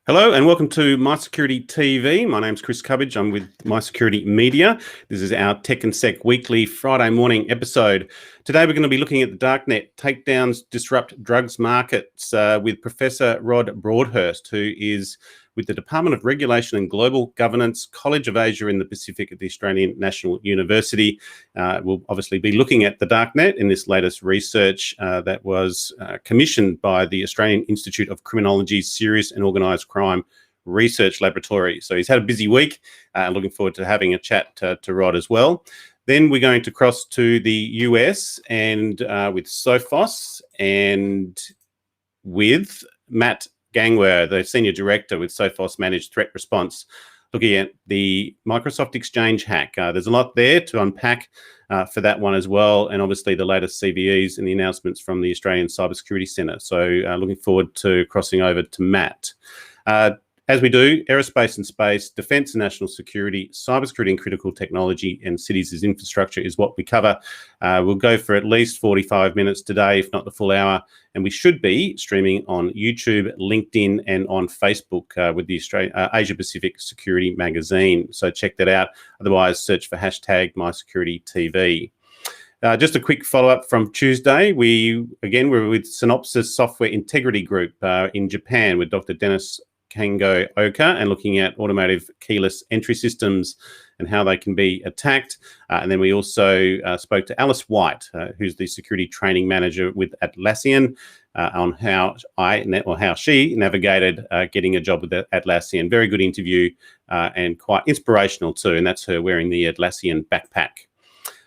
Hello and welcome to MySecTV. My name's Chris Cubbage. I'm with MySecurity Media. This is our Tech and Sec weekly Friday morning episode. Today we're going to be looking at the Darknet, takedowns disrupt drugs markets with Professor Rod Broadhurst, who is with the Department of Regulation and Global Governance, College of Asia in the Pacific at the Australian National University. We'll obviously be looking at the Darknet in this latest research that was commissioned by the Australian Institute of Criminology's Serious and Organised Crime Research Laboratory. So he's had a busy week. Looking forward to having a chat to Rod as well. Then we're going to cross to the US and with Sophos and with Mat Gangwer, the Senior Director with Sophos Managed Threat Response, looking at the Microsoft Exchange hack. There's a lot there to unpack for that one as well, and obviously the latest CVEs and the announcements from the Australian Cybersecurity Centre. So looking forward to crossing over to Matt. As we do, aerospace and space, defence and national security, cybersecurity and critical technology, and cities as infrastructure is what we cover. We'll go for at least 45 minutes today, if not the full hour, and we should be streaming on YouTube, LinkedIn, and on Facebook with the Asia Pacific Security Magazine. So check that out. Otherwise, search for hashtag MySecurityTV. Just a quick follow-up from Tuesday. We're with Synopsys Software Integrity Group in Japan with Dr. Dennis Kango Oka, and looking at automotive keyless entry systems and how they can be attacked. And then we also spoke to Alice White, who's the security training manager with Atlassian, on how she navigated getting a job with Atlassian. Very good interview and quite inspirational too. And that's her wearing the Atlassian backpack.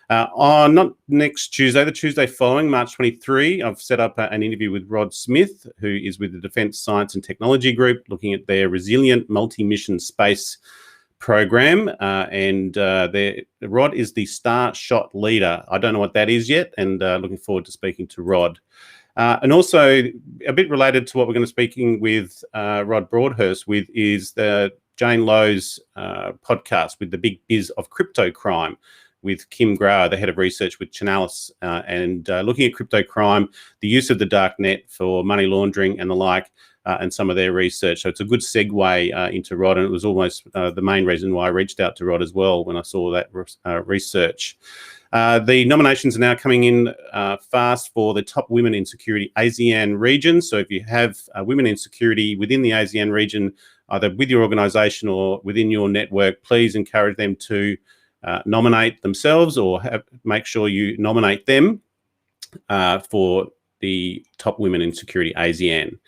On not next Tuesday, the Tuesday following, March 23, I've set up an interview with Rod Smith, who is with the Defence Science and Technology Group, looking at their resilient multi-mission space program. Rod is the Star Shot leader. I don't know what that is yet, and looking forward to speaking to Rod. And also, a bit related to what we're going to be speaking with Rod Broadhurst with is the Jane Lowe's podcast with the Big Biz of Crypto Crime, with Kim Grauer, the head of research with Chainalysis, and looking at crypto crime, the use of the Darknet for money laundering and the like, and some of their research. So it's a good segue into Rod, and it was almost the main reason why I reached out to Rod as well when I saw that research. The nominations are now coming in fast for the top women in security ASEAN region. So if you have women in security within the ASEAN region, either with your organisation or within your network, please encourage them to nominate themselves or make sure you nominate them for the top women in security ASEAN.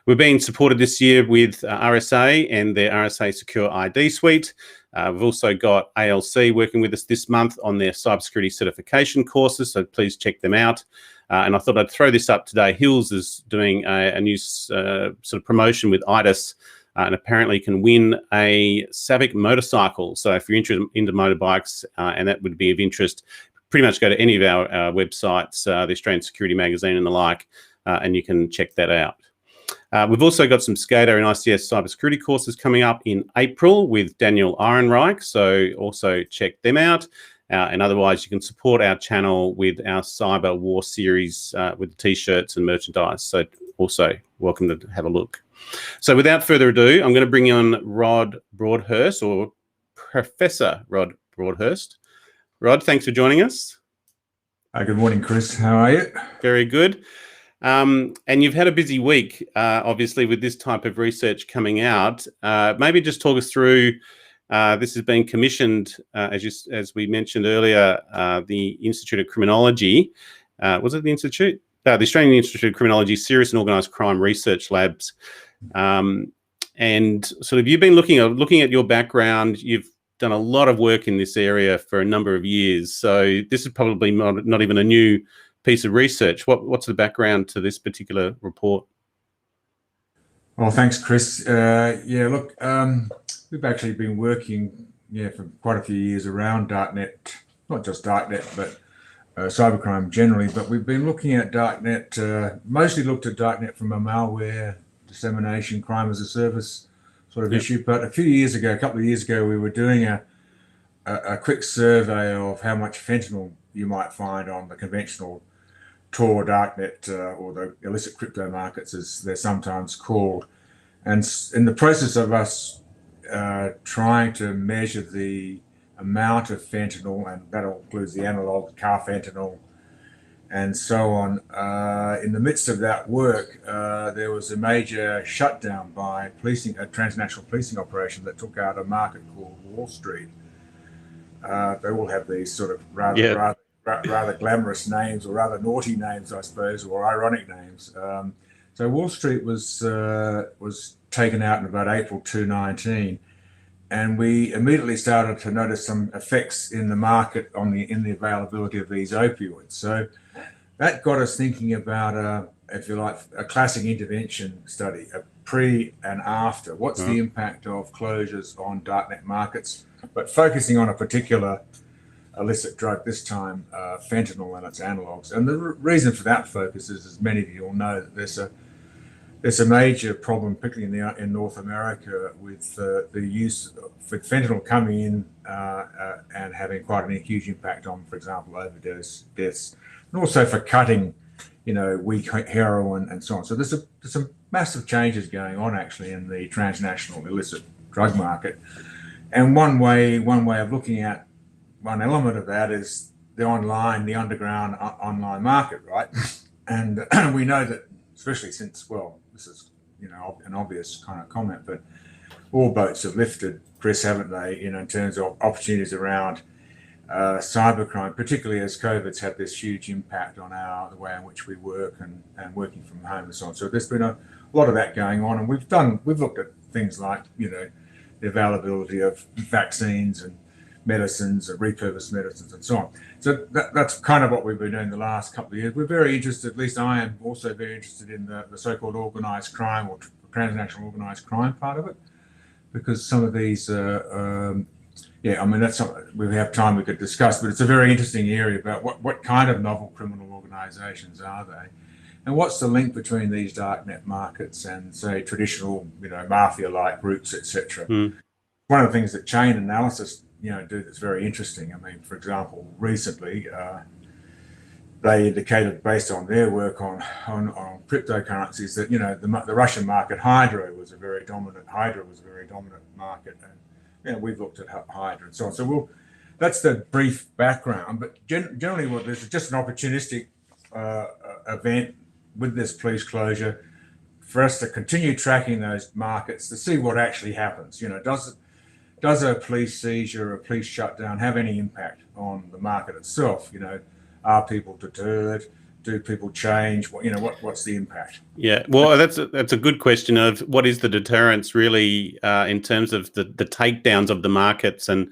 We've been supported this year with RSA and their RSA Secure ID Suite. We've also got ALC working with us this month on their cybersecurity certification courses, so please check them out. And I thought I'd throw this up today. Hills is doing a new sort of promotion with IDIS, and apparently can win a Savic motorcycle. So if you're interested into motorbikes and that would be of interest, pretty much go to any of our websites, the Australian Security Magazine and the like, and you can check that out. We've also got some SCADA and ICS cybersecurity courses coming up in April with Daniel Ehrenreich, so also check them out. And otherwise, you can support our channel with our Cyber War series with T-shirts and merchandise. So also welcome to have a look. So without further ado, I'm going to bring on Rod Broadhurst, or Professor Rod Broadhurst. Rod, thanks for joining us. Good morning, Chris. How are you? Very good. And you've had a busy week, obviously, with this type of research coming out. Maybe just talk us through, this has been commissioned, as we mentioned earlier, the Institute of Criminology. Was it the Institute? The Australian Institute of Criminology Serious and Organised Crime Research Labs. And sort of you've been looking at your background. You've done a lot of work in this area for a number of years. So this is probably not even a new piece of research. What's the background to this particular report? Well, thanks, Chris. Look, we've actually been working for quite a few years around Darknet, not just Darknet, but cybercrime generally. But we've been looking at Darknet, mostly looked at Darknet from a malware dissemination, crime as a service sort of issue. But a couple of years ago, we were doing a quick survey of how much fentanyl you might find on the conventional Tor Darknet or the illicit crypto markets, as they're sometimes called. And in the process of us trying to measure the amount of fentanyl, and that includes the analog, carfentanil, and so on. In the midst of that work, there was a major shutdown by a transnational policing operation that took out a market called Wall Street. They all have these sort of rather glamorous names, or rather naughty names, I suppose, or ironic names. So Wall Street was taken out in about April 2019. And we immediately started to notice some effects in the market in the availability of these opioids. So that got us thinking about, if you like, a classic intervention study, a pre and after. What's the impact of closures on darknet markets, but focusing on a particular illicit drug, this time fentanyl and its analogs. And the reason for that focus is, as many of you will know, that there's a major problem, particularly in North America, with the use of fentanyl coming in and having quite a huge impact on, for example, overdose deaths, and also for cutting, weak heroin and so on. So there's some massive changes going on actually in the transnational illicit drug market. And one way of looking at one element of that is the underground online market, right? And we know that, especially since, well, this is, an obvious kind of comment, but all boats have lifted, Chris, haven't they, in terms of opportunities around cybercrime, particularly as COVID's had this huge impact on the way in which we work and working from home and so on. So there's been a lot of that going on, and we've looked at things like, the availability of vaccines and medicines and repurposed medicines and so on. So that's kind of what we've been doing the last couple of years. We're very interested, at least I am also very interested in the so-called organised crime or transnational organised crime part of it, because some of these, that's something we have time we could discuss, but it's a very interesting area about what kind of novel criminal organisations are they, and what's the link between these darknet markets and, say, traditional, mafia-like groups, etc. One of the things that chain analysis do that's very interesting. I mean, for example, recently they indicated, based on their work on cryptocurrencies, that the Russian market Hydra was a very dominant market, and we've looked at Hydra and so on. So that's the brief background. But generally, there's just an opportunistic event with this police closure for us to continue tracking those markets to see what actually happens. Does a police seizure or a police shutdown have any impact on the market itself? Are people deterred? Do people change? What's the impact? Yeah, well, that's a good question of what is the deterrence really in terms of the takedowns of the markets, and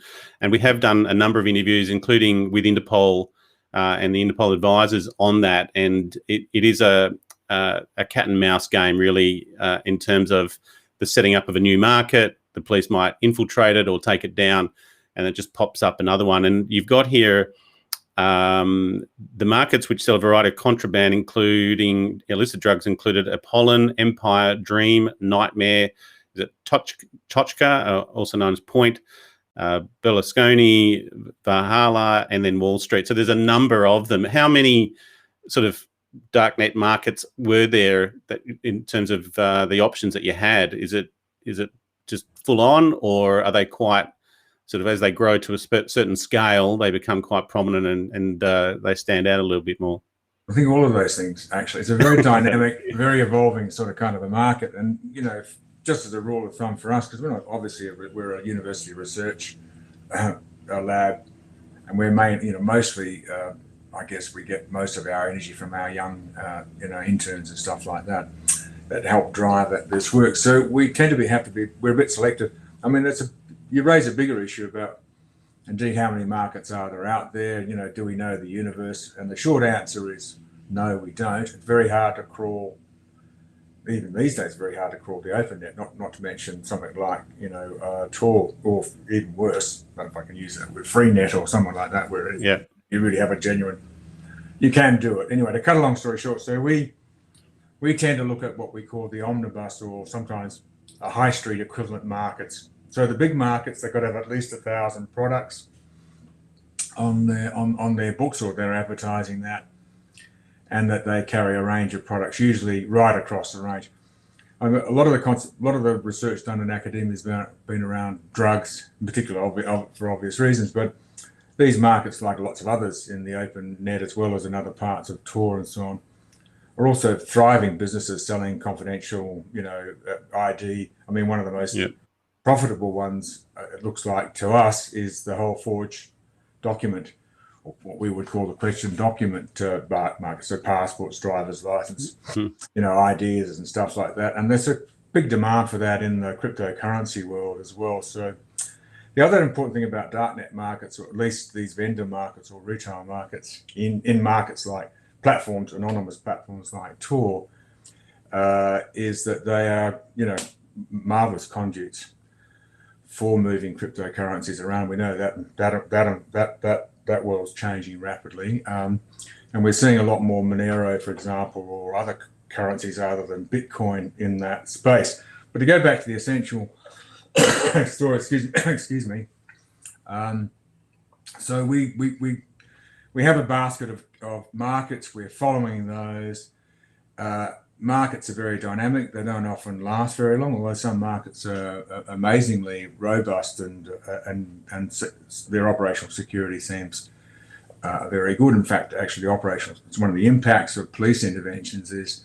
we have done a number of interviews, including with Interpol and the Interpol advisors on that, and it is a cat and mouse game really in terms of the setting up of a new market. The police might infiltrate it or take it down, and it just pops up another one. And you've got here the markets which sell a variety of contraband, including illicit drugs, included Apollon, Empire, Dream, Nightmare, is it Tochka, also known as Point, Berlusconi, Valhalla, and then Wall Street. So there's a number of them. How many sort of darknet markets were there that, in terms of the options that you had? Is it just full on, or are they quite sort of, as they grow to a certain scale, they become quite prominent and they stand out a little bit more? I think all of those things, actually. It's a very dynamic, very evolving sort of kind of a market. And, just as a rule of thumb for us, because we're a university research lab, and we're mostly, I guess we get most of our energy from our young, interns and stuff like that help drive this work. So we tend to we're a bit selective. I mean, you raise a bigger issue about, indeed, how many markets are there out there? Do we know the universe? And the short answer is no, we don't. It's very hard to crawl, even these days, very hard to crawl the open net, not to mention something like, Tor, or even worse, if I can use that, with freenet or something like that, where you really have you can do it. Anyway, to cut a long story short, so we tend to look at what we call the omnibus, or sometimes a high street equivalent markets. So the big markets, they've got to have at least 1,000 products on their books, or they're advertising that, and that they carry a range of products, usually right across the range. I mean, a lot of the research done in academia has been around drugs, in particular, for obvious reasons. But these markets, like lots of others in the open net, as well as in other parts of Tor and so on, are also thriving businesses selling confidential, ID. I mean, one of the most profitable ones, it looks like to us, is the whole forged document, or what we would call the question document market. So passports, driver's license, IDs and stuff like that. And there's a big demand for that in the cryptocurrency world as well. So the other important thing about darknet markets, or at least these vendor markets or retail markets, in markets like platforms, anonymous platforms like Tor, is that they are, marvelous conduits for moving cryptocurrencies around. We know that world's changing rapidly, and we're seeing a lot more Monero, for example, or other currencies other than Bitcoin in that space. But to go back to the essential story, excuse me. So we have a basket of markets. We're following those. Markets are very dynamic. They don't often last very long, although some markets are amazingly robust and their operational security seems very good. In fact, actually, it's one of the impacts of police interventions is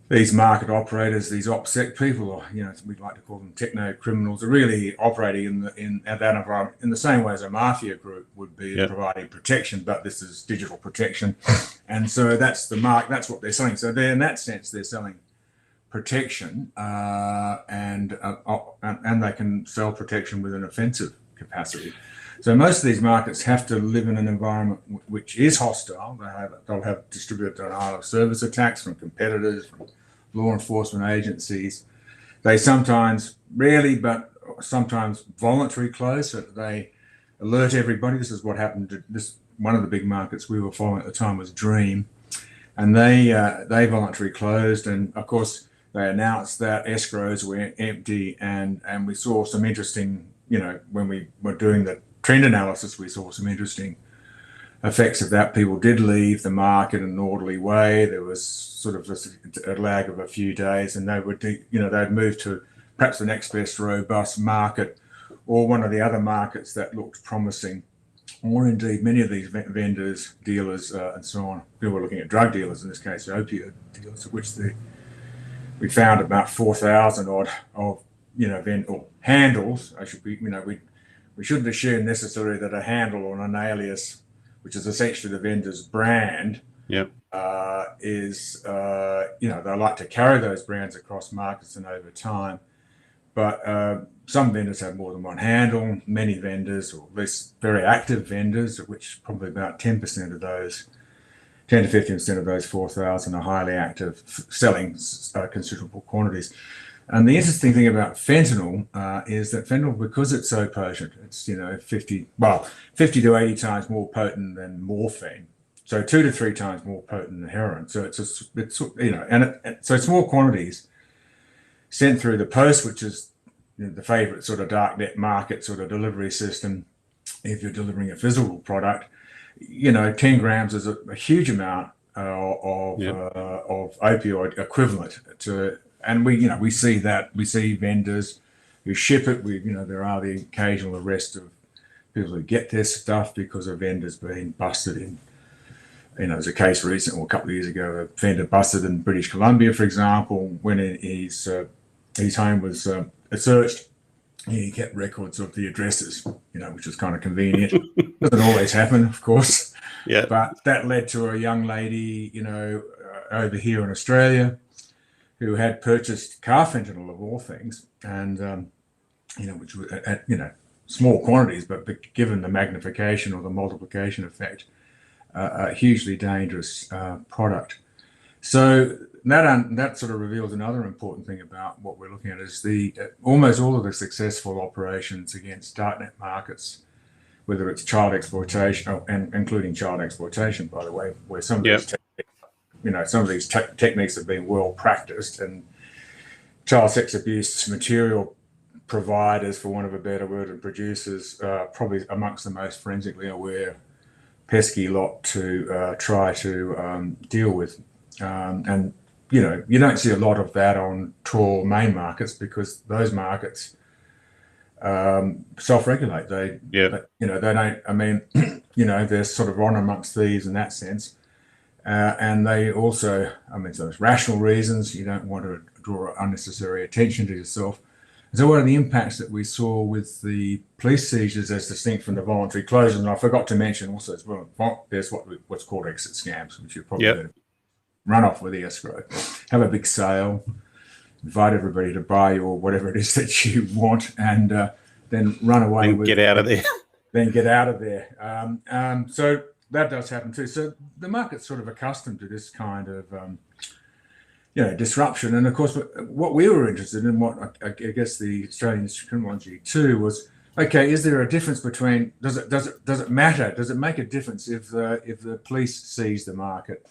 these market operators, these OPSEC people, or we'd like to call them techno criminals, are really operating in that environment in the same way as a mafia group would be, providing protection, but this is digital protection, and so that's that's what they're selling. So in that sense, they're selling protection, and they can sell protection with an offensive capacity. So most of these markets have to live in an environment which is hostile. They'll have distributed denial of service attacks from competitors, from law enforcement agencies. They sometimes, rarely, but sometimes voluntarily close so that they alert everybody. This is what happened to this. One of the big markets we were following at the time was Dream, and they voluntarily closed. And of course, they announced that escrows were empty, and we saw some interesting, when we were doing the trend analysis, we saw some interesting effects of that. People did leave the market in an orderly way. There was sort of a lag of a few days, and they'd move to perhaps the next best robust market, or one of the other markets that looked promising, or indeed many of these vendors, dealers, and so on. We were looking at drug dealers in this case, opioid dealers, of which we found about 4,000 odd of or handles. We shouldn't assume necessarily that a handle or an alias, which is essentially the vendor's brand, is they like to carry those brands across markets and over time. But some vendors have more than one handle. Many vendors, or at least very active vendors, of which probably about 10% of those, 10 to 15% of those 4,000 are highly active, selling considerable quantities. And the interesting thing about fentanyl is that fentanyl, because it's so potent, it's 50 to 80 times more potent than morphine, so 2 to 3 times more potent than heroin. So so small quantities sent through the post, which is the favorite sort of darknet market sort of delivery system. If you're delivering a physical product, 10 grams is a huge amount of opioid equivalent to. And we see that. We see vendors who ship it. There are the occasional arrest of people who get their stuff because of vendors being busted in. There's a case recently, a couple of years ago, a vendor busted in British Columbia, for example, when his home was searched. He kept records of the addresses, which was kind of convenient. Doesn't always happen, of course. Yeah. But that led to a young lady, over here in Australia, who had purchased carfentanil of all things, and which was at small quantities, but given the magnification or the multiplication effect, a hugely dangerous product. So that sort of reveals another important thing about what we're looking at is almost all of the successful operations against darknet markets, whether it's child exploitation, and including child exploitation, by the way, where some of these some of these techniques have been well practiced, and child sex abuse material providers, for want of a better word, and producers, probably amongst the most forensically aware pesky lot to try to deal with. And you don't see a lot of that on Tor main markets because those markets self-regulate. They don't. I mean, they're sort of on amongst thieves in that sense, and they also, I mean, so there's rational reasons. You don't want to draw unnecessary attention to yourself. So one of the impacts that we saw with the police seizures as distinct from the voluntary closures, and I forgot to mention also as well, there's what's called exit scams, which you've probably heard of. Run off with the escrow, have a big sale, invite everybody to buy you or whatever it is that you want, and then run away and get out of there. Then get out of there. So that does happen too. So the market's sort of accustomed to this kind of disruption. And of course, what we were interested in, what I guess the Australian Institute of Criminology too, was, okay, is there a difference between, does it matter? Does it make a difference if the police seize the market?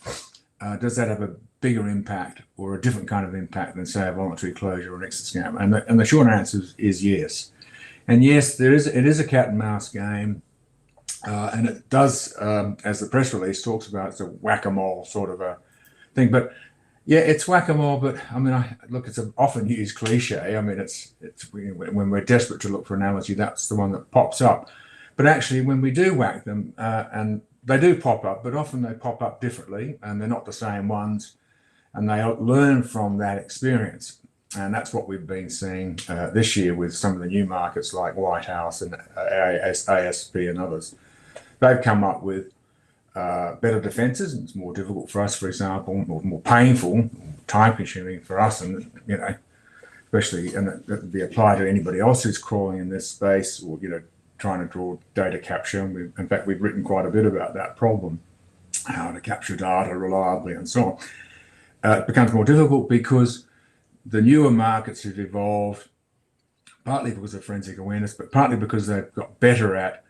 Does that have a bigger impact or a different kind of impact than, say, a voluntary closure or an exit scam? And the short answer is yes. And yes, it is a cat and mouse game. And it does, as the press release talks about, it's a whack-a-mole sort of a thing. But yeah, it's whack-a-mole, but I mean, look, it's an often used cliche. I mean, it's when we're desperate to look for an analogy, that's the one that pops up. But actually, when we do whack them, and they do pop up, but often they pop up differently, and they're not the same ones, and they learn from that experience. And that's what we've been seeing this year with some of the new markets like White House and ASP and others. They've come up with better defences. It's more difficult for us, for example, or more painful, time-consuming for us, and especially, and that would be applied to anybody else who's crawling in this space or trying to draw data capture. And in fact, we've written quite a bit about that problem, how to capture data reliably and so on. It becomes more difficult because the newer markets have evolved, partly because of forensic awareness, but partly because they've got better at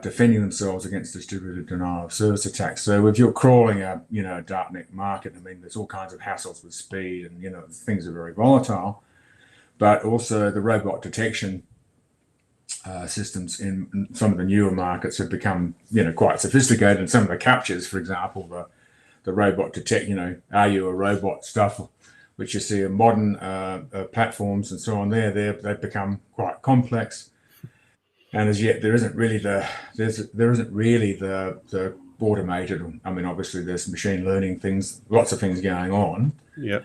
defending themselves against distributed denial of service attacks. So if you're crawling a darknet market, I mean, there's all kinds of hassles with speed, and things are very volatile. But also the robot detection systems in some of the newer markets have become quite sophisticated. And some of the captures, for example, the robot detect, are you a robot stuff, which you see in modern platforms and so on. They've become quite complex. And as yet, there isn't really the automated. I mean, obviously, there's machine learning things, lots of things going on. Yeah.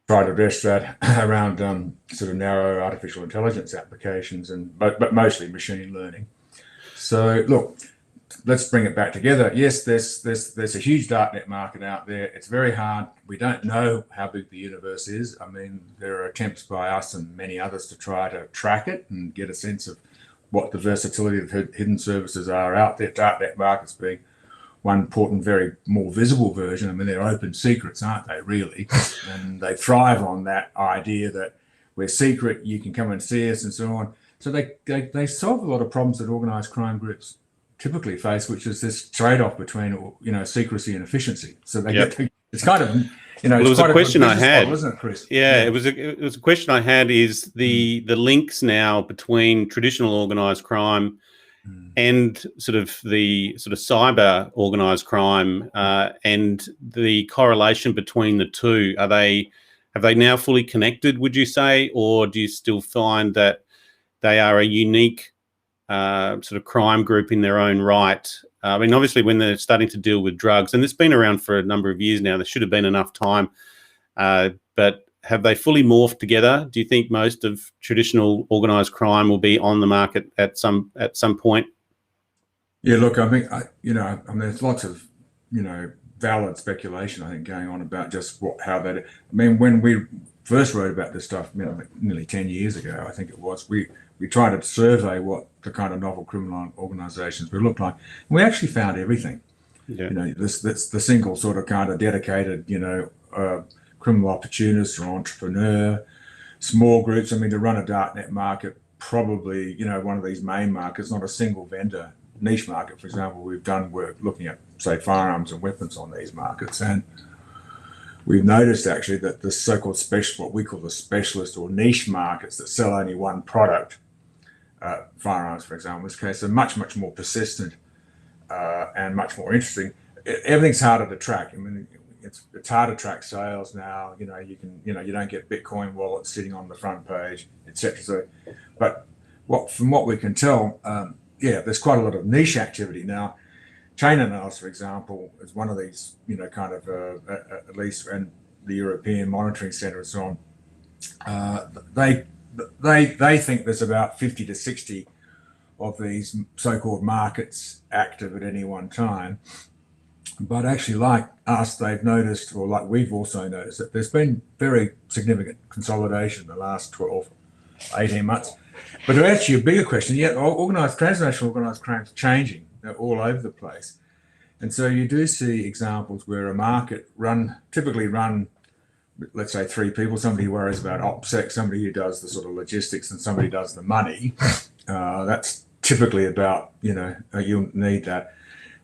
Try to address that around sort of narrow artificial intelligence applications, but mostly machine learning. So, look, let's bring it back together. Yes, there's a huge darknet market out there. It's very hard. We don't know how big the universe is. I mean, there are attempts by us and many others to try to track it and get a sense of what the versatility of hidden services are out there. Darknet markets being one important, very more visible version. I mean, they're open secrets, aren't they, really? And they thrive on that idea that we're secret, you can come and see us and so on. So they solve a lot of problems that organised crime groups typically face, which is this trade-off between secrecy and efficiency. So they it's kind of well, it was a question I had, wasn't it, Chris? Yeah, it was a question I had. Is the links now between traditional organised crime and sort of cyber organised crime and the correlation between the two? Have they now fully connected, would you say, or do you still find that they are a unique sort of crime group in their own right? I mean, obviously, when they're starting to deal with drugs, and it's been around for a number of years now, there should have been enough time. But have they fully morphed together? Do you think most of traditional organised crime will be on the market at some point? Yeah, look, I think there's lots of valid speculation, I think, going on about just how that. I mean, when we first wrote about this stuff, nearly 10 years ago, I think it was, we tried to survey what the kind of novel criminal organisations would look like. And we actually found everything. Yeah. That's the single sort of kind of dedicated, criminal opportunist or entrepreneur, small groups. I mean, to run a darknet market, probably, one of these main markets, not a single vendor niche market. For example, we've done work looking at, say, firearms and weapons on these markets, and we've noticed actually that the so-called what we call the specialist or niche markets that sell only one product, firearms, for example, in this case, are much, much more persistent and much more interesting. Everything's harder to track. I mean, it's hard to track sales now. You don't get Bitcoin wallets sitting on the front page, etc. So, but from what we can tell, there's quite a lot of niche activity now. Chain analysis, for example, is one of these, at least, and the European Monitoring Centre and so on. They think there's about 50 to 60 of these so-called markets active at any one time. But actually, like us, they've noticed, or like we've also noticed, that there's been very significant consolidation in the last 12, 18 months. But to answer your bigger question, transnational organised crime is changing. They're all over the place. And so you do see examples where a market typically run, let's say 3 people, somebody who worries about OPSEC, somebody who does the sort of logistics, and somebody does the money. That's typically about, you'll need that.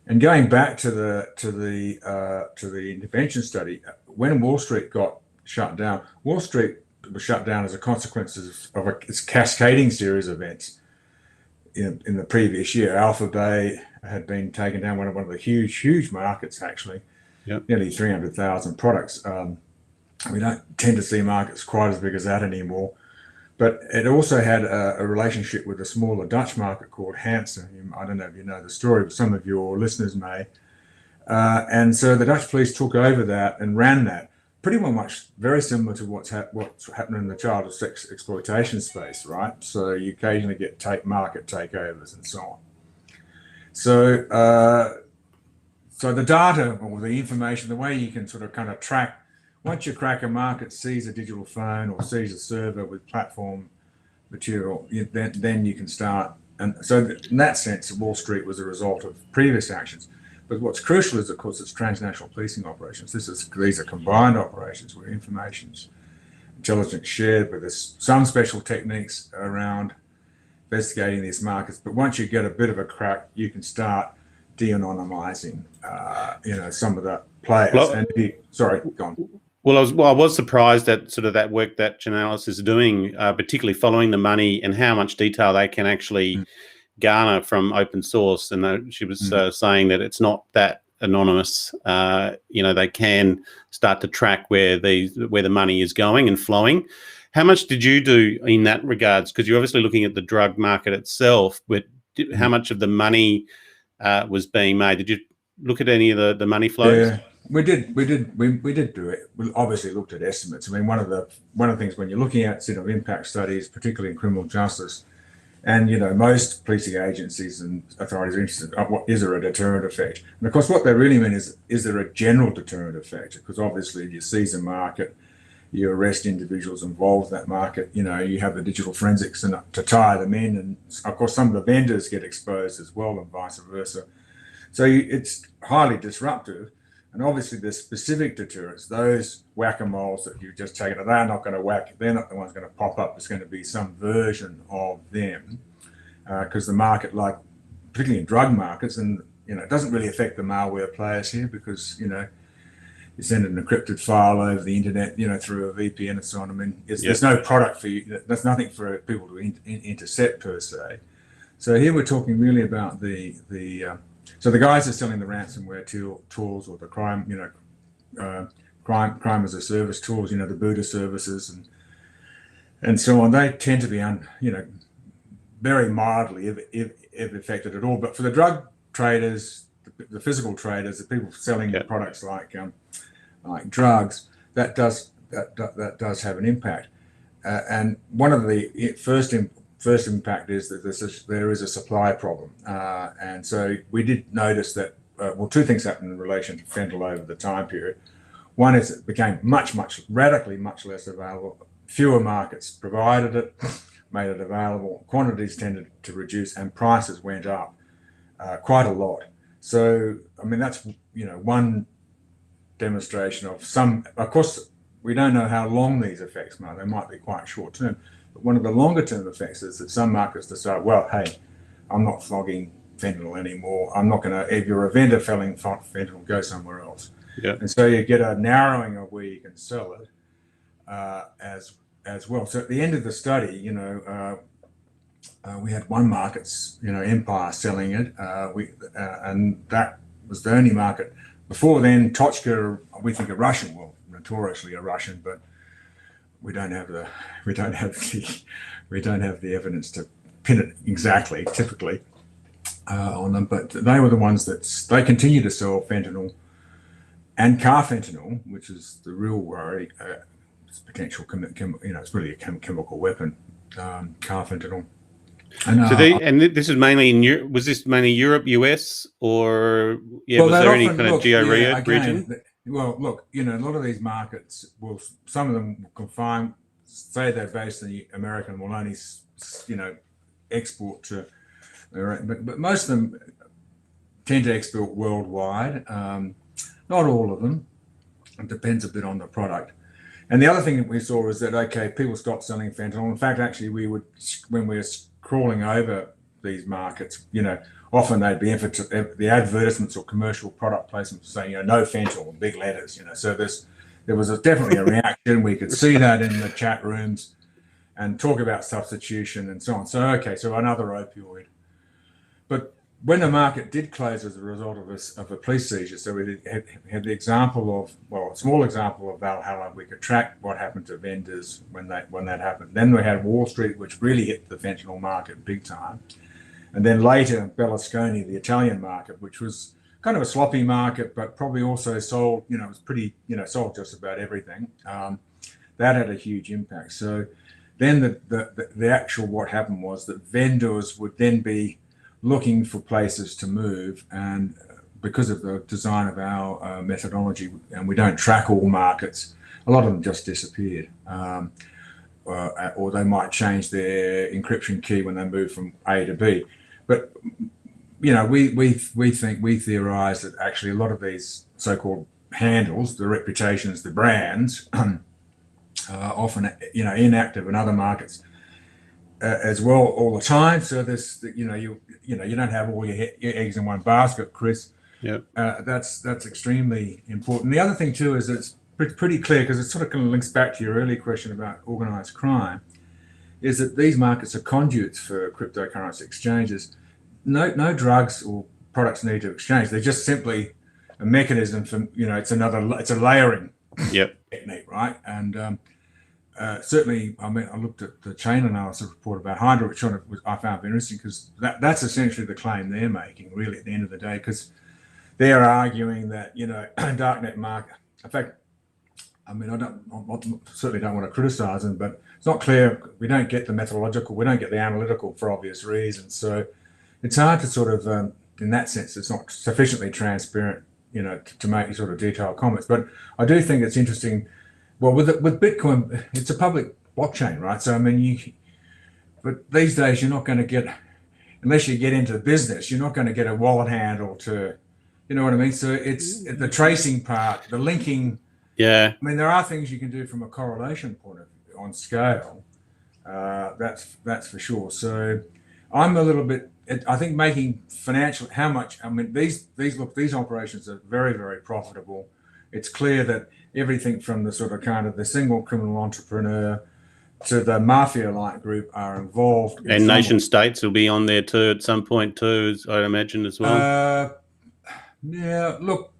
And going back to the intervention study, when Wall Street got shut down, Wall Street was shut down as a consequence of its cascading series of events. In the previous year, Alphabet had been taken down, one of the huge markets, actually. Yep. Nearly 300,000 products. We don't tend to see markets quite as big as that anymore. But it also had a relationship with a smaller Dutch market called Hafnium. I don't know if you know the story, but some of your listeners may. And so the Dutch police took over that and ran that, pretty much very similar to what's happening in the child sex exploitation space, right? So you occasionally get market takeovers and so on. So the data or the information, the way you can sort of kind of track, once you crack a market, seize a digital phone or seize a server with platform material, then you can start. And so in that sense, Wall Street was a result of previous actions. But what's crucial is, of course, it's transnational policing operations. These are combined operations where intelligence shared, with some special techniques around investigating these markets. But once you get a bit of a crack, you can start de-anonymizing, some of the players. Well, sorry, go on. Well, I was surprised at sort of that work that Chainalysis is doing, particularly following the money and how much detail they can actually garner from open source. And she was saying that it's not that anonymous. They can start to track where the money is going and flowing. How much did you do in that regards? Because you're obviously looking at the drug market itself, but how much of the money was being made? Did you look at any of the money flows? Yeah. We did do it. We obviously looked at estimates. I mean, one of the things when you're looking at impact studies, particularly in criminal justice, and most policing agencies and authorities are interested in what is there a deterrent effect? And of course, what they really mean is there a general deterrent effect? Because obviously, if you seize a market, you arrest individuals involved in that market. You have the digital forensics to tie them in, and of course, some of the vendors get exposed as well, and vice versa. So it's highly disruptive. And obviously, the specific deterrents, those whack-a-moles that you've just taken, they're not going to whack. They're not the ones going to pop up. It's going to be some version of them, because the market, like particularly in drug markets, and it doesn't really affect the malware players here because you send an encrypted file over the internet, through a VPN and so on. I mean, there's no product for you. There's nothing for people to intercept per se. So here we're talking really about so the guys are selling the ransomware tools or the crime as a service tools, the Buddha services and so on. They tend to be very mildly, if affected at all. But for the drug traders, the physical traders, the people selling products like drugs, that does have an impact. And one of the first impact is that there is a supply problem. And so we did notice that, two things happened in relation to fentanyl over the time period. One is it became radically much less available. Fewer markets provided it, made it available. Quantities tended to reduce and prices went up quite a lot. So, I mean, that's, one demonstration of some, of course, we don't know how long these effects might, they might be quite short term. One of the longer term effects is that some markets decide, well, hey, I'm not flogging fentanyl anymore. I'm not going to, if you're a vendor selling fentanyl, go somewhere else. Yeah. And so you get a narrowing of where you can sell it as well. So at the end of the study, we had one market's, Empire selling it. And that was the only market Before then, Tochka, we think a Russian, well, notoriously a Russian, but we don't have the evidence to pin it exactly, typically, on them. But they were the ones that they continue to sell fentanyl and carfentanil, which is the real worry. It's potential, it's really a chemical weapon. Carfentanil. And this is mainly in Europe. Was this mainly Europe, US, or was there any kind of region? Well, look, a lot of these markets some of them will say they're based in the American, will only, export to, but most of them tend to export worldwide. Not all of them. It depends a bit on the product. And the other thing that we saw is that, people stopped selling fentanyl. In fact, actually, when we were crawling over these markets, often they'd be the advertisements or commercial product placements saying, no fentanyl in big letters, So there was definitely a reaction. We could see that in the chat rooms and talk about substitution and so on. So another opioid. But when the market did close as a result of a police seizure, so we had the example of, a small example of Valhalla. We could track what happened to vendors when that happened. Then we had Wall Street, which really hit the fentanyl market big time. And then later, Berlusconi, the Italian market, which was kind of a sloppy market, but probably also sold, it was pretty, sold just about everything. That had a huge impact. So then the actual what happened was that vendors would then be looking for places to move, and because of the design of our methodology, and we don't track all markets, a lot of them just disappeared, or they might change their encryption key when they move from A to B. But we theorize that actually a lot of these so-called handles, the reputations, the brands, are often inactive in other markets as well all the time. So this, you don't have all your eggs in one basket, Chris. Yeah. That's extremely important. The other thing too is it's pretty clear, because it sort of kind of links back to your earlier question about organised crime, is that these markets are conduits for cryptocurrency exchanges. No drugs or products need to exchange. They're just simply a mechanism for, it's a layering technique, right? And certainly, I looked at the chain analysis report about Hydra, which I found interesting, because that's essentially the claim they're making, really, at the end of the day, because they're arguing that, Darknet market, in fact, I certainly don't want to criticize them, but it's not clear. We don't get the methodological, we don't get the analytical for obvious reasons. So it's hard to sort of, in that sense, it's not sufficiently transparent, to make sort of detailed comments. But I do think it's interesting. Well, with Bitcoin, it's a public blockchain, right? So, but these days you're not going to get, unless you get into business, you're not going to get a wallet handle to, you know what I mean? So it's the tracing part, the linking. Yeah. There are things you can do from a correlation point of view on scale. That's for sure. So I'm a little bit, I think making financial, how much, these operations are very, very profitable. It's clear that everything from the sort of kind of the single criminal entrepreneur to the mafia-like group are involved. And nation states will be on there too at some point too, I'd imagine, as well. Yeah, look,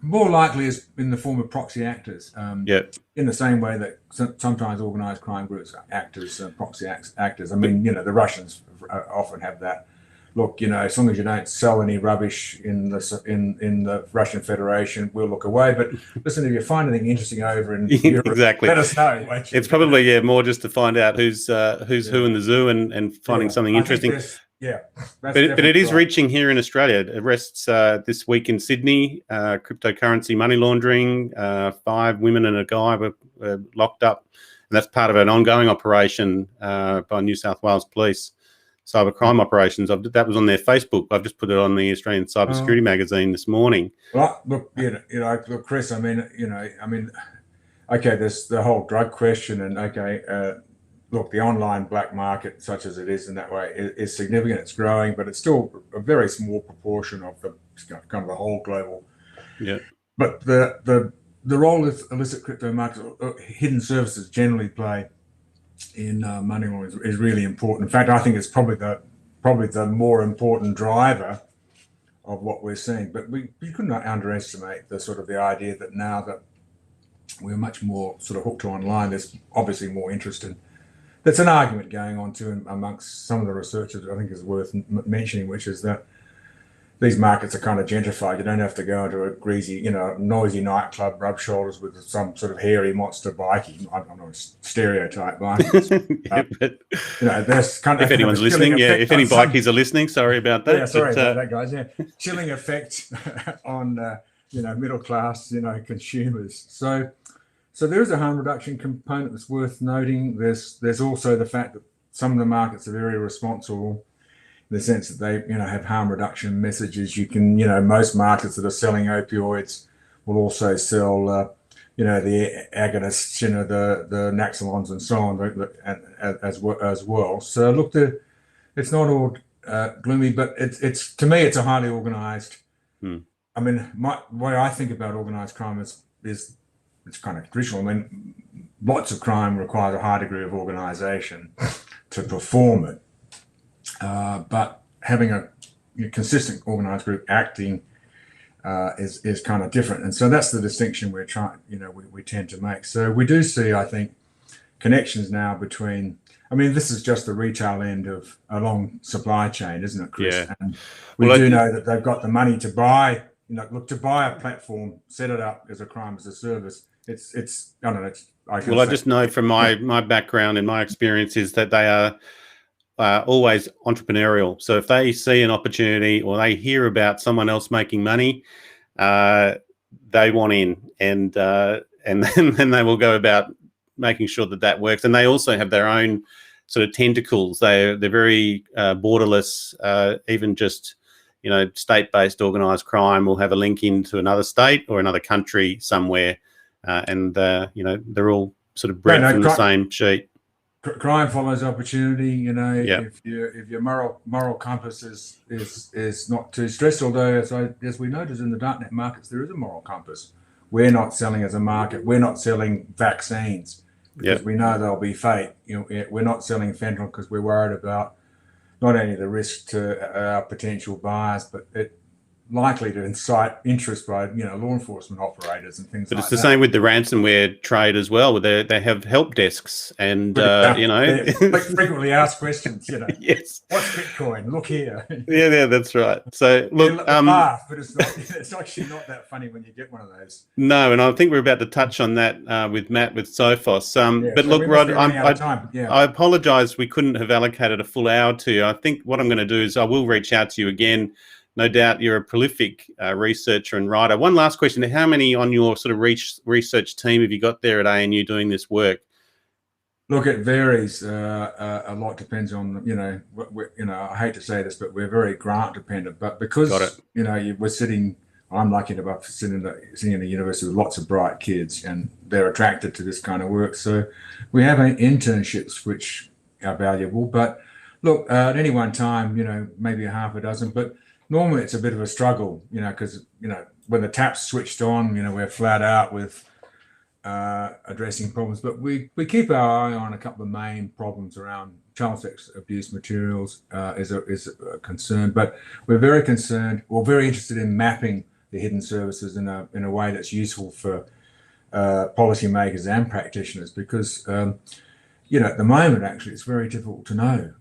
more likely is in the form of proxy actors. In the same way that sometimes organised crime groups act as proxy actors. The Russians often have that. Look, as long as you don't sell any rubbish in the Russian Federation, we'll look away. But listen, if you find anything interesting over in Europe, exactly, let us know. It's probably more just to find out who's who in the zoo and finding something interesting. But it is reaching here in Australia. Arrests this week in Sydney, cryptocurrency money laundering. 5 women and a guy were locked up, and that's part of an ongoing operation by New South Wales Police. Cybercrime operations. That was on their Facebook. I've just put it on the Australian Cybersecurity magazine this morning. Well, look, look, Chris. Okay, there's the whole drug question, and look, the online black market, such as it is in that way, is significant. It's growing, but it's still a very small proportion of the kind of the whole global. Yeah. But the role of illicit crypto markets, hidden services generally play in money laundering is really important. In fact, I think it's probably the more important driver what we're seeing. But we could not underestimate the sort of the idea that now that we're much more sort of hooked to online, there's obviously more interest in. There's an argument going on too amongst some of the researchers I think is worth mentioning, which is that these markets are kind of gentrified. You don't have to go into a greasy, noisy nightclub, rub shoulders with some sort of hairy monster bikie. I'm not a stereotype bikers. But there's kind of if anyone's listening, if any bikies are listening, sorry about that. Yeah, sorry about that, guys. Yeah, chilling effect on middle class consumers. So there is a harm reduction component that's worth noting. There's also the fact that some of the markets are very responsible in the sense that they have harm reduction messages. You can most markets that are selling opioids will also sell the agonists, the Naxolons and so on as well. So look, it's not all gloomy, but it's to me it's a highly organized. I mean, the way I think about organized crime is it's kind of traditional. I mean, lots of crime requires a high degree of organization to perform it. But having a consistent organized group acting is kind of different. And so that's the distinction we're trying, we tend to make. So we do see, I think, connections now between, this is just the retail end of a long supply chain, isn't it, Chris? Yeah. And we know that they've got the money to buy, to buy a platform, set it up as a crime as a service. It's I don't know. I just know from my background and my experience is that they are always entrepreneurial. So if they see an opportunity or they hear about someone else making money, they want in, and then they will go about making sure that works. And they also have their own sort of tentacles. They're very borderless. Even just state-based organised crime will have a link into another state or another country somewhere, and they're all sort of bred from the same sheet. Crime follows opportunity. If your moral compass is not too stressed, although as we noticed in the Darknet markets, there is a moral compass. We're not selling as a market. We're not selling vaccines because we know they'll be fake. We're not selling fentanyl because we're worried about not only the risk to our potential buyers, but it likely to incite interest by law enforcement operators and things like that. But it's the same with the ransomware trade as well. They have help desks and frequently asked questions. Yes. What's Bitcoin? Look here. Yeah, that's right. So look, laugh, but it's actually not that funny when you get one of those. No, and I think we're about to touch on that with Matt with Sophos. But look, Rod, I apologise we couldn't have allocated a full hour to you. I think what I'm going to do is I will reach out to you again. No doubt you're a prolific researcher and writer. One last question. How many on your sort of research team have you got there at ANU doing this work? Look, it varies a lot. Depends on, I hate to say this, but we're very grant dependent. But because, we're sitting, I'm lucky to be sitting in a university with lots of bright kids and they're attracted to this kind of work. So we have internships which are valuable. But look, at any one time, maybe a half a dozen. But normally it's a bit of a struggle, because, when the tap's switched on, we're flat out with addressing problems. But we keep our eye on a couple of main problems around child sex abuse materials is a concern. But we're very interested in mapping the hidden services in a way that's useful for policymakers and practitioners, because at the moment, actually, it's very difficult to know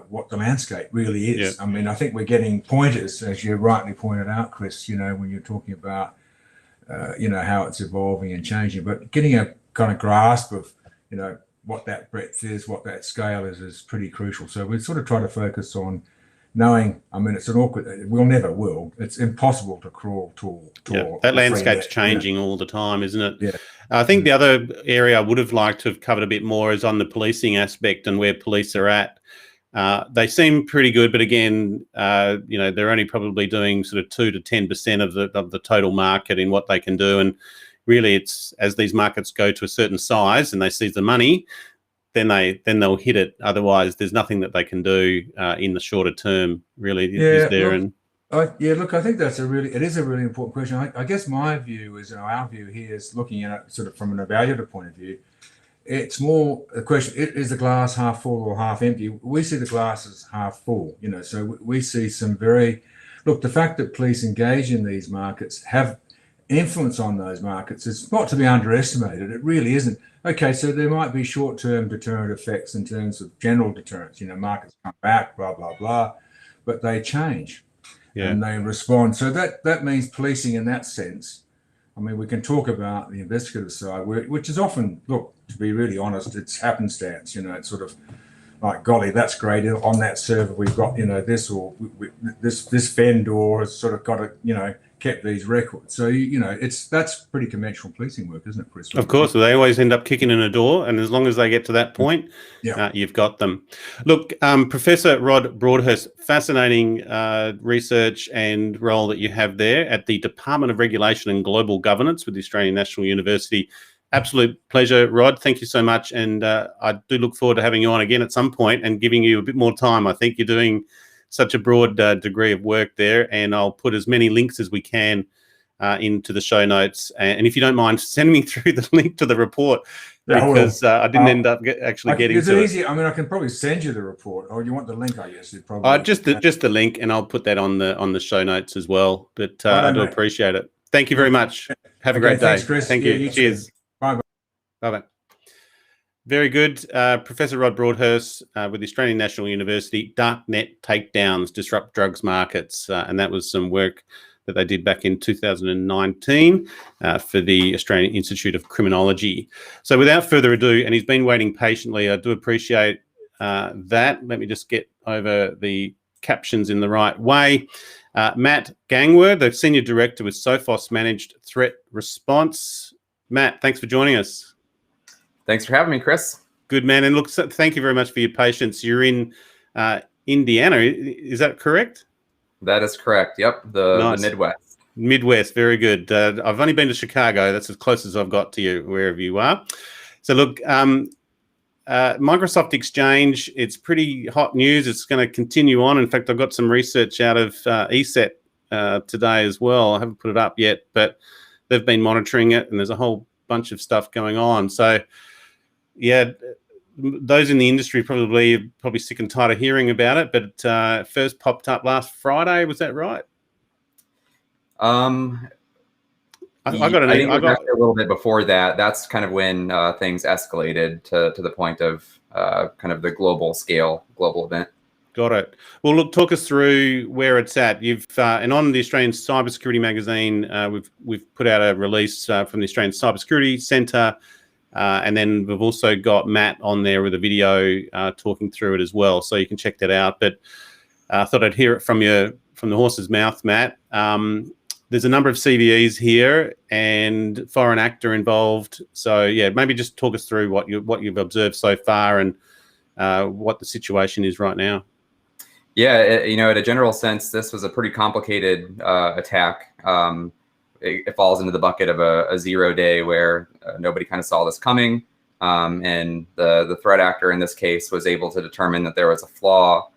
what the landscape really is. Yeah. I think we're getting pointers, as you rightly pointed out, Chris, when you're talking about, how it's evolving and changing. But getting a kind of grasp of, what that breadth is, what that scale is pretty crucial. So we sort of try to focus on knowing, it's an awkward, we'll never will. It's impossible to crawl tall. That landscape's changing all the time, isn't it? Yeah. I think the other area I would have liked to have covered a bit more is on the policing aspect and where police are at. They seem pretty good, but again, they're only probably doing sort of 2 to 10% of the total market in what they can do. And really, it's as these markets go to a certain size and they seize the money, then they'll hit it. Otherwise, there's nothing that they can do in the shorter term. Really, is there? Look, I think it is a really important question. I guess my view is, our view here is looking at it sort of from an evaluative point of view. It's more a question: is the glass half full or half empty? We see the glass as half full. So we see some very look, the fact that police engage in these markets, have influence on those markets, is not to be underestimated. It really isn't. Okay, so there might be short-term deterrent effects in terms of general deterrence. Markets come back, blah, blah, blah, but they change and they respond. So that means policing in that sense. I mean, we can talk about the investigative side, which is often, look, to be really honest, it's happenstance. It's sort of like, golly, that's great. On that server, we've got, this, or this vendor has sort of got a, kept these records. So, that's pretty conventional policing work, isn't it, Chris? Of course, they always end up kicking in a door, and as long as they get to that point, you've got them. Look, Professor Rod Broadhurst, fascinating research and role that you have there at the Department of Regulation and Global Governance with the Australian National University. Absolute pleasure, Rod. Thank you so much, and I do look forward to having you on again at some point and giving you a bit more time. I think you're doing such a broad degree of work there, and I'll put as many links as we can into the show notes. And if you don't mind, send me through the link to the report, because I didn't end up getting to it. Easy. I mean, I can probably send you the report, or you want the link? I guess it probably just the link, and I'll put that on the show notes as well. But I do appreciate it. Thank you very much. Have a great day. Thanks, Chris. Thank you. Cheers. Bye. Bye. Very good. Professor Rod Broadhurst with the Australian National University, Darknet takedowns, disrupt drugs markets. And that was some work that they did back in 2019 for the Australian Institute of Criminology. So without further ado, and he's been waiting patiently, I do appreciate that. Let me just get over the captions in the right way. Mat Gangwer, the Senior Director with Sophos Managed Threat Response. Matt, thanks for joining us. Thanks for having me, Chris. Good, man. And look, thank you very much for your patience. You're in Indiana. Is that correct? That is correct. Yep. The Midwest. Midwest. Very good. I've only been to Chicago. That's as close as I've got to you, wherever you are. So look, Microsoft Exchange, it's pretty hot news. It's going to continue on. In fact, I've got some research out of ESET today as well. I haven't put it up yet, but they've been monitoring it, and there's a whole bunch of stuff going on. So, yeah, those in the industry probably sick and tired of hearing about it, but first popped up last Friday. Was that right? I got a little bit before that. That's kind of when things escalated to the point of kind of the global event. Got it. Well, look, talk us through where it's at. You've and on the Australian Cybersecurity magazine, we've put out a release from the Australian Cybersecurity Centre, and then we've also got Matt on there with a video talking through it as well, so you can check that out. But I thought I'd hear it from the horse's mouth, Matt. There's a number of CVEs here and foreign actor involved. So yeah, maybe just talk us through what you've observed so far and what the situation is right now. Yeah, at a general sense, this was a pretty complicated attack. It falls into the bucket of a 0 day where nobody kind of saw this coming. And the threat actor in this case was able to determine that there was a flaw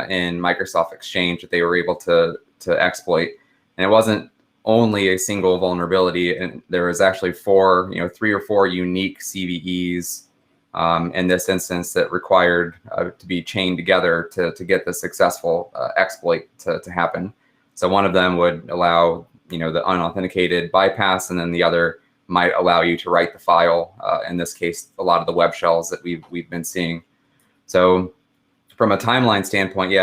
in Microsoft Exchange that they were able to exploit. And it wasn't only a single vulnerability, and there was actually 3 or 4 unique CVEs in this instance that required to be chained together to get the successful exploit to happen. So one of them would allow the unauthenticated bypass, and then the other might allow you to write the file. In this case, a lot of the web shells that we've been seeing. So from a timeline standpoint,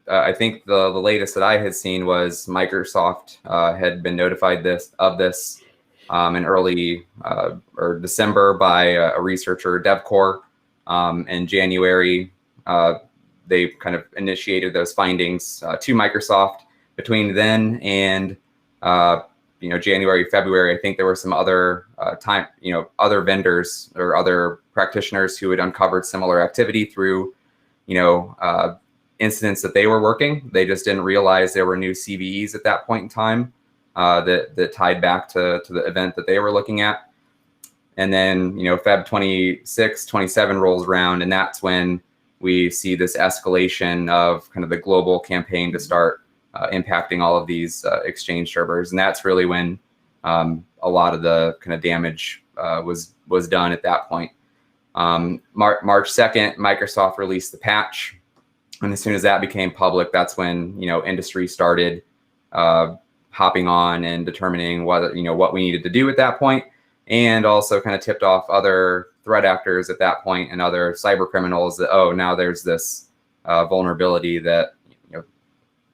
I think the latest that I had seen was Microsoft had been notified of this in early or December by a researcher, DevCore. In January, they kind of initiated those findings to Microsoft. Between then and January, February, I think there were some other other vendors or other practitioners who had uncovered similar activity through incidents that they were working. They just didn't realize there were new CVEs at that point in time that tied back to the event that they were looking at. And then, Feb 26, 27 rolls around, and that's when we see this escalation of kind of the global campaign to start impacting all of these Exchange servers. And that's really when a lot of the kind of damage was done at that point. March 2nd, Microsoft released the patch And as soon as that became public, that's when, industry started hopping on and determining whether, what we needed to do at that point, and also kind of tipped off other threat actors at that point and other cyber criminals that, oh, now there's this vulnerability that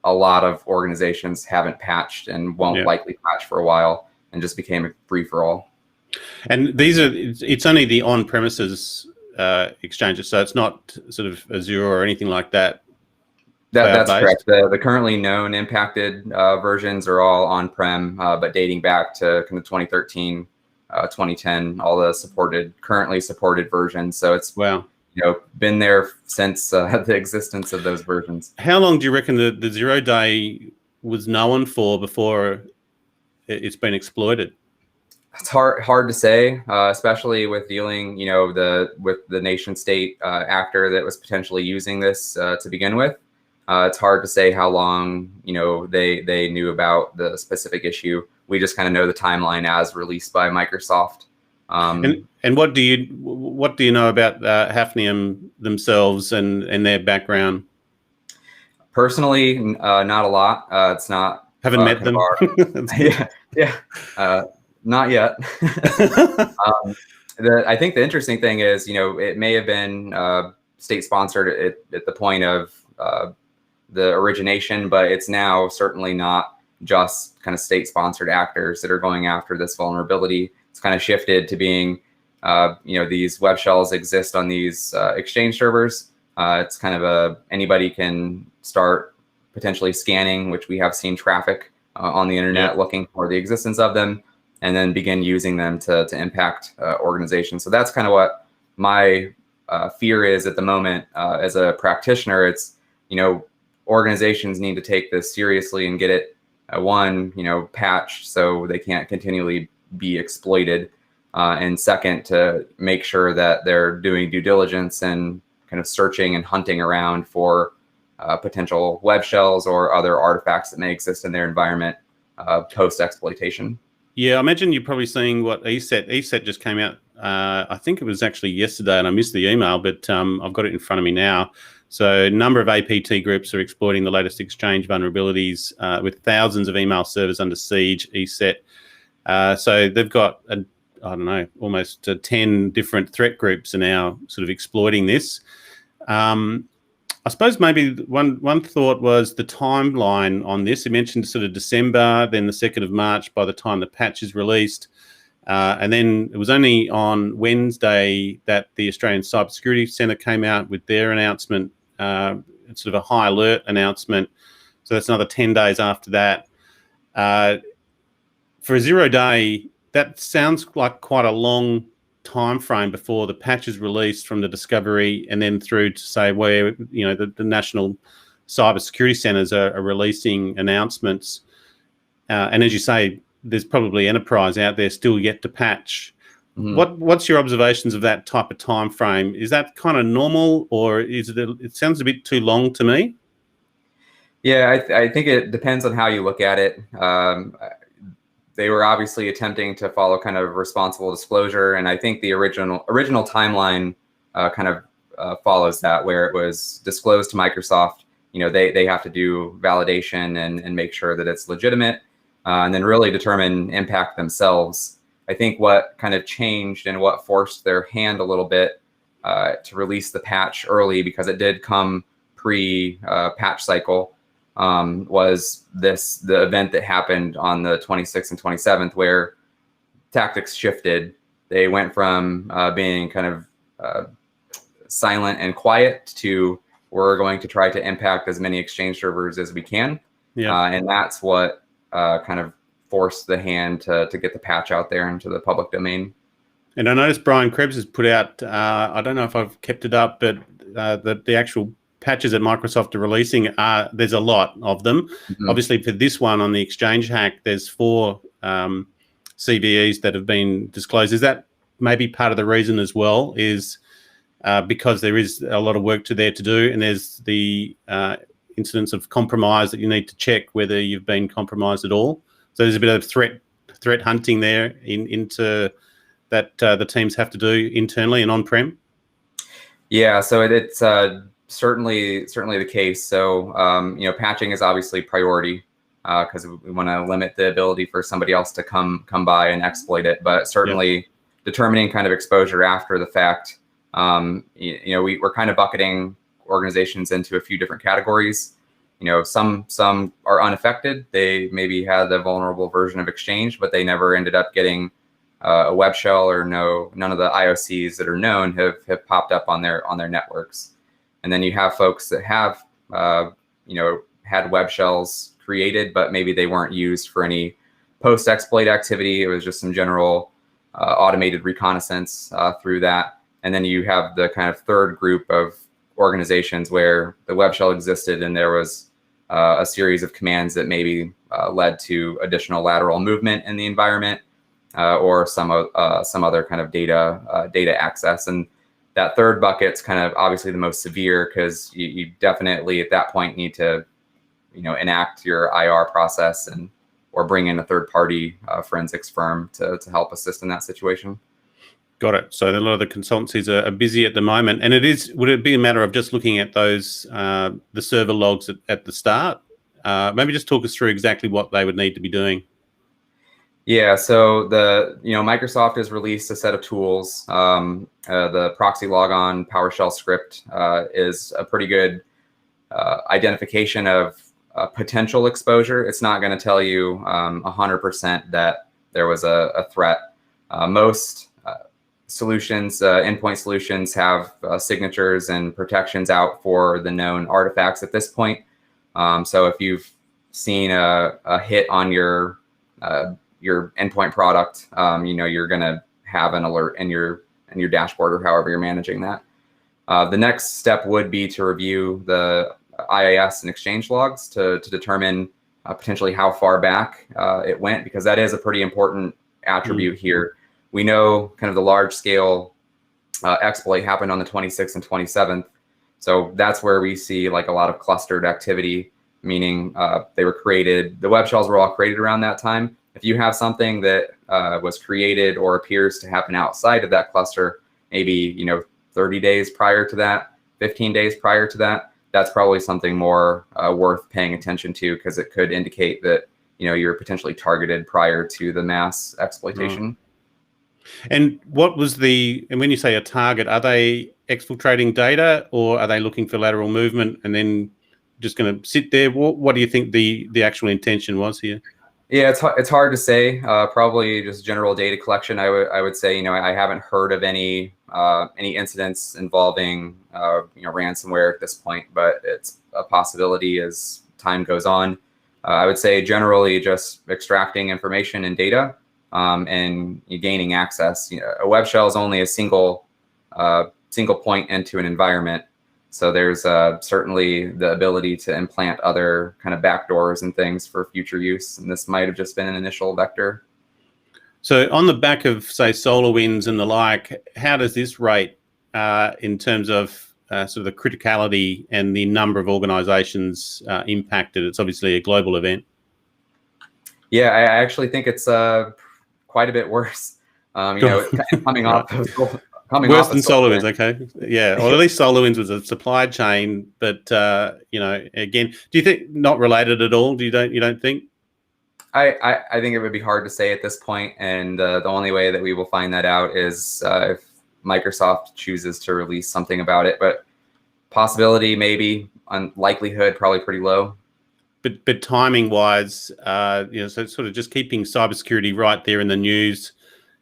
a lot of organizations haven't patched and won't likely patch for a while, and just became a free-for-all. And it's only the on-premises exchanges, so it's not sort of Azure or anything like that. That's correct. The currently known impacted versions are all on-prem, but dating back to kind of 2013, 2010, all the currently supported versions. So it's been there since the existence of those versions. How long do you reckon the 0 day was known for before it's been exploited? It's hard to say, especially with dealing, with the nation state actor that was potentially using this to begin with. It's hard to say how long, they knew about the specific issue. We just kind of know the timeline as released by Microsoft. And what do you know about Hafnium themselves and their background? Personally, not a lot. It's not. Haven't met them. Not yet. I think the interesting thing is, it may have been state sponsored at the point of the origination, but it's now certainly not just kind of state sponsored actors that are going after this vulnerability. It's kind of shifted to being, these web shells exist on these exchange servers. It's kind of anybody can start potentially scanning, which we have seen traffic on the internet looking for the existence of them, and then begin using them to impact organizations. So that's kind of what my fear is at the moment. As a practitioner, it's, organizations need to take this seriously and get it, patched so they can't continually be exploited. And second, to make sure that they're doing due diligence and kind of searching and hunting around for potential web shells or other artifacts that may exist in their environment post-exploitation. Yeah, I imagine you're probably seeing what ESET just came out. I think it was actually yesterday, and I missed the email, but I've got it in front of me now. So a number of APT groups are exploiting the latest exchange vulnerabilities with thousands of email servers under siege, ESET. So they've got, almost 10 different threat groups are now sort of exploiting this. I suppose maybe one thought was the timeline on this. You mentioned sort of December, then the 2nd of March by the time the patch is released. And then it was only on Wednesday that the Australian Cybersecurity Centre came out with their announcement, sort of a high alert announcement. So that's another 10 days after that. For a 0 day, that sounds like quite a long time frame before the patch is released from the discovery and then through to say where, the National Cybersecurity Centres are releasing announcements. And as you say, there's probably enterprise out there still yet to patch. Mm-hmm. What's your observations of that type of time frame? Is that kind of normal, or is it sounds a bit too long to me? Yeah, I think it depends on how you look at it. They were obviously attempting to follow kind of responsible disclosure, and I think the original timeline kind of follows that, where it was disclosed to Microsoft. They have to do validation and make sure that it's legitimate, and then really determine impact themselves. I think what kind of changed and what forced their hand a little bit to release the patch early, because it did come pre-patch cycle, was the event that happened on the 26th and 27th, where tactics shifted. They went from being kind of silent and quiet to, we're going to try to impact as many exchange servers as we can. And that's what kind of forced the hand to get the patch out there into the public domain. And I noticed Brian Krebs has put out, I don't know if I've kept it up, but the actual patches that Microsoft are releasing, there's a lot of them. Mm-hmm. Obviously, for this one on the exchange hack, there's 4 CVEs that have been disclosed. Is that maybe part of the reason as well, is because there is a lot of work there to do, and there's the incidents of compromise that you need to check whether you've been compromised at all. So there's a bit of threat hunting there into that the teams have to do internally and on-prem. Yeah, so it's certainly the case. So patching is obviously priority because we want to limit the ability for somebody else to come by and exploit it. But certainly determining kind of exposure after the fact. We're kind of bucketing organizations into a few different categories. Some are unaffected. They maybe had the vulnerable version of Exchange, but they never ended up getting a web shell, or none of the IOCs that are known have popped up on their networks. And then you have folks that have had web shells created, but maybe they weren't used for any post-exploit activity. It was just some general automated reconnaissance through that. And then you have the kind of third group of organizations where the web shell existed and there was a series of commands that maybe led to additional lateral movement in the environment or some other kind of data access. And that third bucket's kind of obviously the most severe, because you definitely at that point need to enact your IR process or bring in a third party forensics firm to help assist in that situation. Got it. So a lot of the consultancies are busy at the moment, and would it be a matter of just looking at those the server logs at the start? Maybe just talk us through exactly what they would need to be doing. Yeah. So Microsoft has released a set of tools. The proxy logon PowerShell script is a pretty good identification of potential exposure. It's not going to tell you 100% that there was a threat. Most solutions, endpoint solutions, have signatures and protections out for the known artifacts at this point. So if you've seen a hit on your endpoint product, you're going to have an alert in your dashboard or however you're managing that. The next step would be to review the IIS and Exchange logs to determine potentially how far back it went, because that is a pretty important attribute here. We know kind of the large scale exploit happened on the 26th and 27th. So that's where we see like a lot of clustered activity, meaning they were created, the web shells were all created around that time. If you have something that was created or appears to happen outside of that cluster, maybe 30 days prior to that, 15 days prior to that, that's probably something more worth paying attention to, because it could indicate that you're potentially targeted prior to the mass exploitation. And and when you say a target, are they exfiltrating data, or are they looking for lateral movement and then just going to sit there? What do you think the actual intention was here? Yeah, it's hard to say. Probably just general data collection. I would say I haven't heard of any incidents involving ransomware at this point, but it's a possibility as time goes on. I would say generally just extracting information and data and gaining access. A web shell is only a single point into an environment. So there's certainly the ability to implant other kind of backdoors and things for future use. And this might have just been an initial vector. So on the back of, say, SolarWinds and the like, how does this rate in terms of sort of the criticality and the number of organizations impacted? It's obviously a global event. Yeah, I actually think it's quite a bit worse. Coming off of worse than SolarWinds, okay. Yeah, or at least SolarWinds was a supply chain, but again, do you think not related at all? You don't think? I think it would be hard to say at this point, and the only way that we will find that out is if Microsoft chooses to release something about it. But possibility, maybe. Likelihood, probably pretty low. But timing wise, so sort of just keeping cybersecurity right there in the news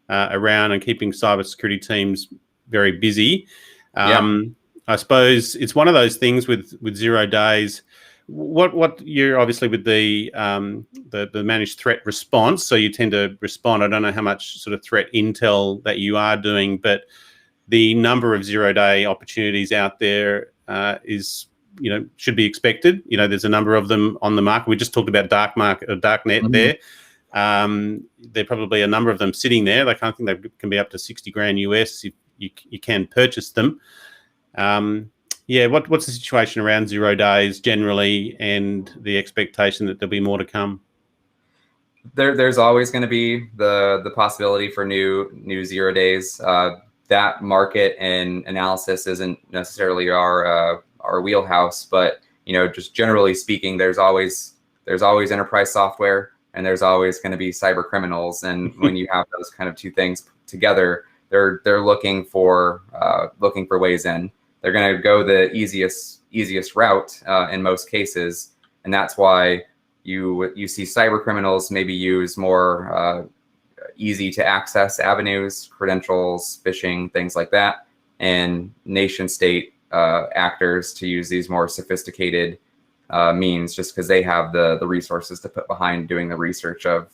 around, and keeping cybersecurity teams very busy. I suppose it's one of those things with 0 days. What you're obviously with the managed threat response, so you tend to respond. I don't know how much sort of threat intel that you are doing, but the number of 0 day opportunities out there is should be expected. There's a number of them on the market. We just talked about Darknet there. There are probably a number of them sitting there. I can't think they can be up to $60,000 US if you can purchase them. What's the situation around 0 days generally, and the expectation that there'll be more to come? There's always going to be the possibility for new 0 days. That market and analysis isn't necessarily our our wheelhouse, but just generally speaking, there's always enterprise software, and there's always going to be cyber criminals. And when you have those kind of two things together, they're looking for ways in. They're going to go the easiest route in most cases, and that's why you see cyber criminals maybe use more easy to access avenues, credentials, phishing, things like that, and nation state actors to use these more sophisticated means, just because they have the resources to put behind doing the research of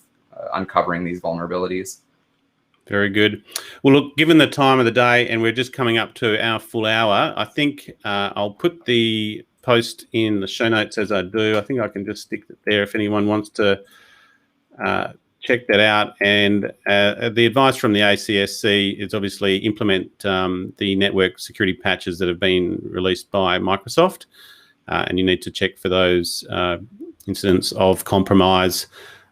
uncovering these vulnerabilities. Very good. Well, look, given the time of the day, and we're just coming up to our full hour, I think I'll put the post in the show notes as I do. I think I can just stick it there if anyone wants to check that out. And the advice from the ACSC is obviously implement the network security patches that have been released by Microsoft. And you need to check for those incidents of compromise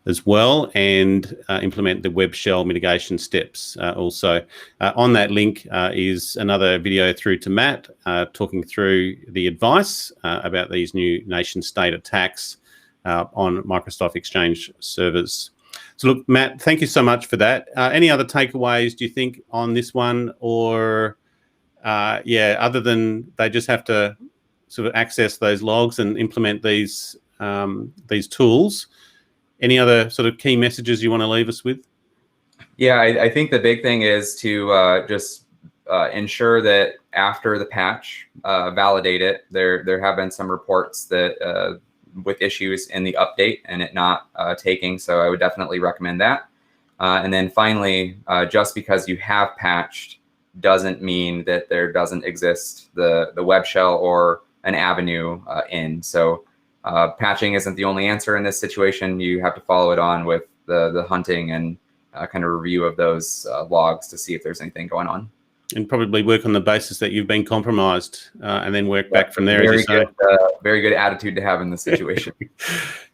as well, and implement the web shell mitigation steps also. On that link is another video through to Matt talking through the advice about these new nation state attacks on Microsoft Exchange servers. So look, Matt, thank you so much for that. Any other takeaways, do you think, on this one? Or, other than they just have to sort of access those logs and implement these tools, any other sort of key messages you want to leave us with? Yeah, I think the big thing is to just ensure that after the patch, validate it. There have been some reports that with issues in the update and it not taking, so I would definitely recommend that. And then finally, just because you have patched doesn't mean that there doesn't exist the web shell or an avenue in. So patching isn't the only answer in this situation. You have to follow it on with the hunting and kind of review of those logs to see if there's anything going on. And probably work on the basis that you've been compromised, and then work back from there. Very good attitude to have in this situation.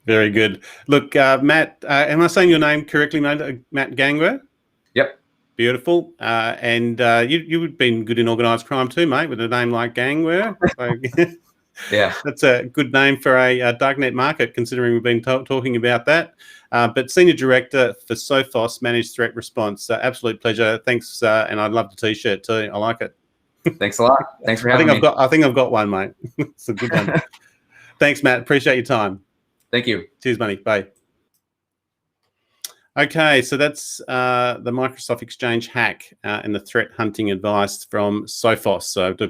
Very good. Look, Matt, am I saying your name correctly, mate? Mat Gangwer? Yep. Beautiful. And you've been good in organised crime too, mate, with a name like Gangwer. Yeah, that's a good name for a Darknet market, considering we've been talking about that. But Senior Director for Sophos Managed Threat Response. Absolute pleasure. Thanks, and I'd love the T-shirt too. I like it. Thanks a lot. Thanks for having me. I think I've got one, mate. It's a good one. Thanks, Matt. Appreciate your time. Thank you. Cheers, buddy. Bye. Okay, so that's the Microsoft Exchange hack and the threat hunting advice from Sophos. So I do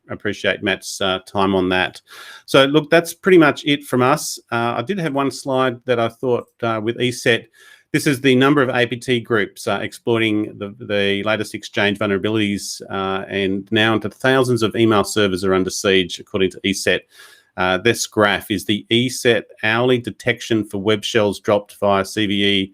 appreciate Matt's time on that. So look, that's pretty much it from us. I did have one slide that I thought with ESET. This is the number of APT groups exploiting the latest Exchange vulnerabilities, and now into thousands of email servers are under siege, according to ESET. This graph is the ESET hourly detection for web shells dropped via CVE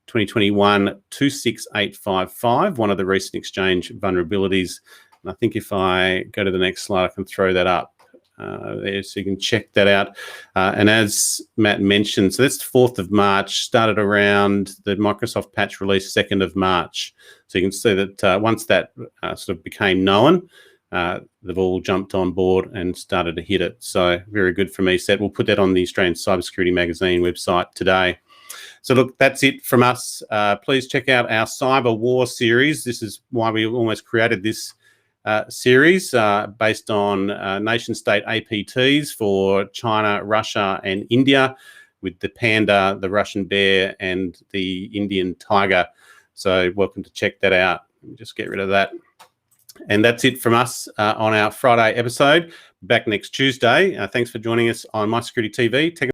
2021 26855, one of the recent Exchange vulnerabilities. And I think if I go to the next slide, I can throw that up there so you can check that out. And as Matt mentioned, so that's the 4th of March, started around the Microsoft patch release 2nd of March. So you can see that once that sort of became known, they've all jumped on board and started to hit it. So very good from ESET. We'll put that on the Australian Cybersecurity Magazine website today. So look, that's it from us. Please check out our Cyber War series. This is why we almost created this series based on nation-state APTs for China, Russia and India, with the panda, the Russian bear and the Indian tiger. So welcome to check that out. Just get rid of that. And that's it from us on our Friday episode. Back next Tuesday. Thanks for joining us on MySecurity TV.